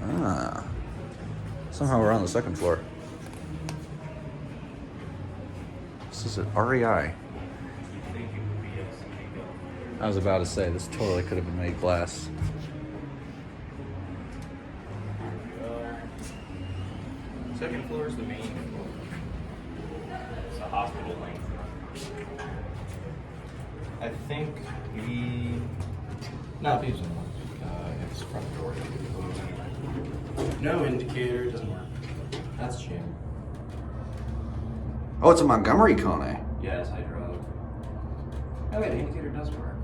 Ah. Somehow we're on the second floor. This is at REI. I was about to say, this totally could have been made glass. Second floor is the main floor. It's a hospital length. I think no, these don't work. It's front door. No indicator, doesn't work. That's shame. Oh, it's a MontgomeryKone. Yeah, it's hydraulic. Oh wait, the indicator does work.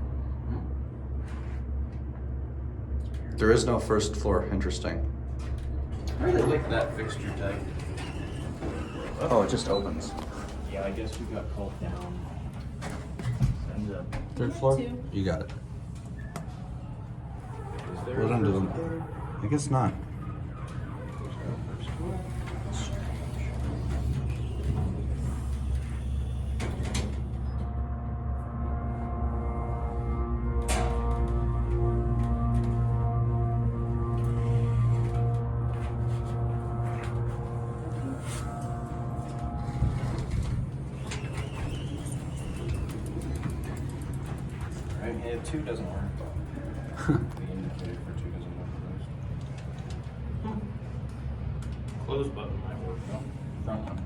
There is no first floor. Interesting. I really like that fixture type. Oh, it just opens. Yeah, I guess we got called down. Send up. Third floor? You got it. Is there Hold a on to first them. floor? I guess not. There's no first floor. Right hand 2 doesn't work. The indicator for 2 doesn't work first. Close button might work though. Front one.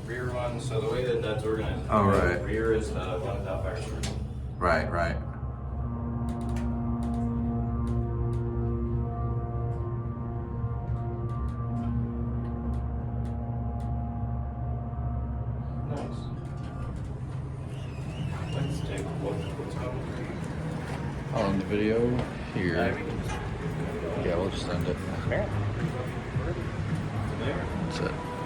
Rear one, so the way that that's organized. Oh, right. Rear is the one without fire service. Right, right. Nice. Let's take what's on. Oh, in the video Yeah, here. we can just Yeah, we'll just end it.